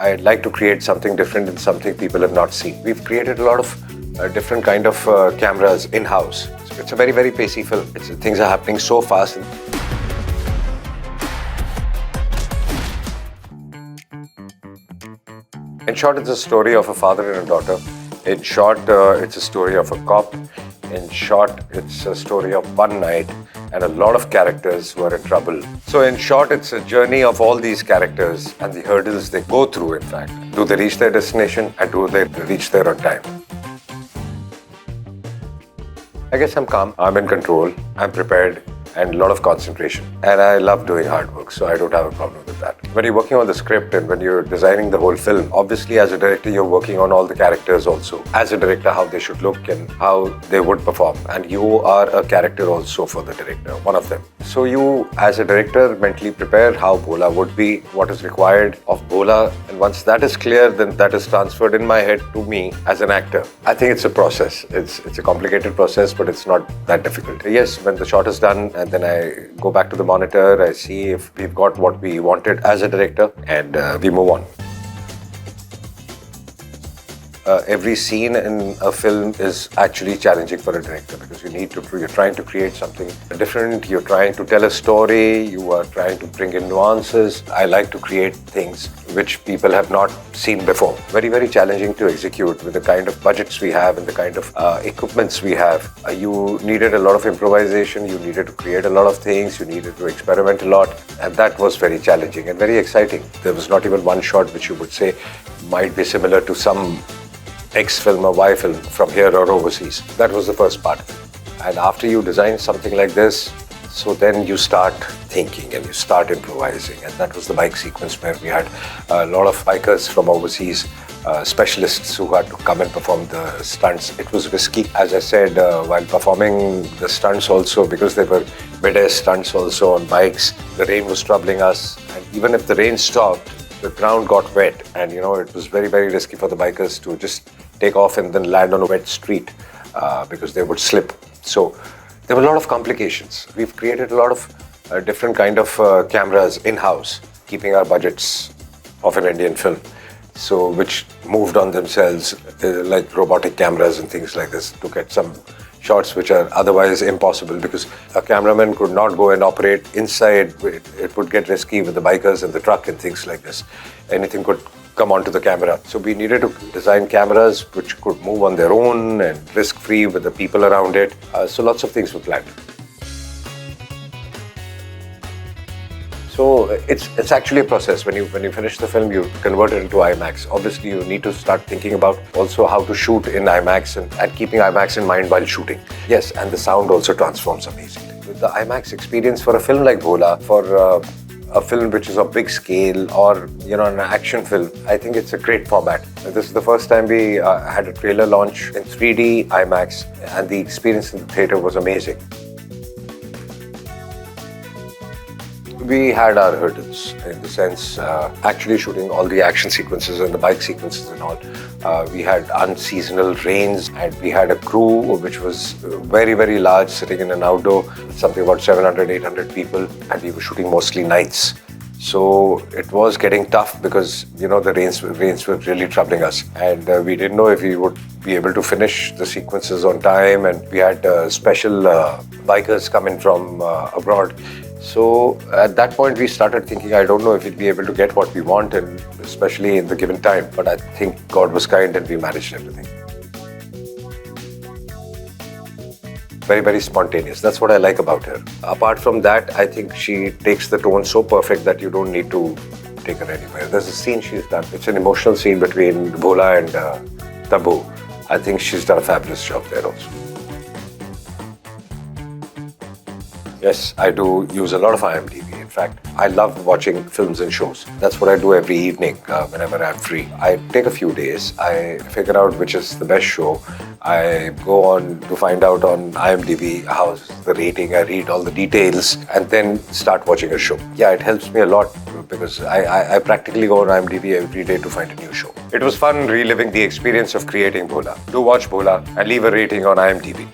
I'd like to create something different and something people have not seen. We've created a lot of different kind of cameras in-house. So it's a very, very pacey film. Things are happening so fast. In short, it's a story of a father and a daughter. In short, it's a story of a cop. In short, it's a story of one night and a lot of characters who are in trouble. So in short, it's a journey of all these characters and the hurdles they go through, in fact. Do they reach their destination and do they reach there on time? I guess I'm calm, I'm in control, I'm prepared, and a lot of concentration. And I love doing hard work, so I don't have a problem with that. When you're working on the script and when you're designing the whole film, obviously as a director, you're working on all the characters also. As a director, how they should look and how they would perform. And you are a character also for the director, one of them. So you, as a director, mentally prepare how Bholaa would be, what is required of Bholaa. And once that is clear, then that is transferred in my head to me as an actor. I think it's a process. It's a complicated process, but it's not that difficult. Yes, when the shot is done, and then I go back to the monitor, I see if we've got what we wanted as a director, and we move on. Every scene in a film is actually challenging for a director because you're trying to create something different, you're trying to tell a story, you are trying to bring in nuances. I like to create things which people have not seen before. Very, very challenging to execute with the kind of budgets we have and the kind of equipments we have. You needed a lot of improvisation, you needed to create a lot of things, you needed to experiment a lot, and that was very challenging and very exciting. There was not even one shot which you would say might be similar to some X film or Y film from here or overseas. That was the first part. And after you design something like this, so then you start thinking and you start improvising. And that was the bike sequence where we had a lot of bikers from overseas, specialists who had to come and perform the stunts. It was risky. As I said, while performing the stunts also, because they were mid-air stunts also on bikes, the rain was troubling us. And even if the rain stopped, the ground got wet, and it was very, very risky for the bikers to just take off and then land on a wet street because they would slip. So there were a lot of complications. We've created a lot of different kind of cameras in-house, keeping our budgets of an Indian film. So which moved on themselves, like robotic cameras and things like this, to get some shots which are otherwise impossible because a cameraman could not go and operate inside. It would get risky with the bikers and the truck and things like this. Anything could come onto the camera. So we needed to design cameras which could move on their own and risk-free with the people around it. So lots of things were planned. So it's actually a process. When you finish the film, you convert it into IMAX. Obviously, you need to start thinking about also how to shoot in IMAX and keeping IMAX in mind while shooting. Yes, and the sound also transforms amazingly. With the IMAX experience for a film like Bholaa, for a film which is of big scale or an action film, I think it's a great format. This is the first time we had a trailer launch in 3D IMAX, and the experience in the theatre was amazing. We had our hurdles in the sense actually shooting all the action sequences and the bike sequences and all. We had unseasonal rains and we had a crew which was very, very large, sitting in an outdoor, something about 700, 800 people, and we were shooting mostly nights. So it was getting tough because, the rains were really troubling us. And we didn't know if we would be able to finish the sequences on time. And we had special bikers come in from abroad. So at that point, we started thinking, I don't know if we'd be able to get what we want, and especially in the given time. But I think God was kind and we managed everything. Very, very spontaneous. That's what I like about her. Apart from that, I think she takes the tone so perfect that you don't need to take her anywhere. There's a scene she's done. It's an emotional scene between Bholaa and Tabu. I think she's done a fabulous job there also. Yes, I do use a lot of IMDb. In fact, I love watching films and shows. That's what I do every evening whenever I'm free. I take a few days. I figure out which is the best show. I go on to find out on IMDb how's the rating. I read all the details and then start watching a show. Yeah, it helps me a lot because I practically go on IMDb every day to find a new show. It was fun reliving the experience of creating Bholaa. Do watch Bholaa and leave a rating on IMDb.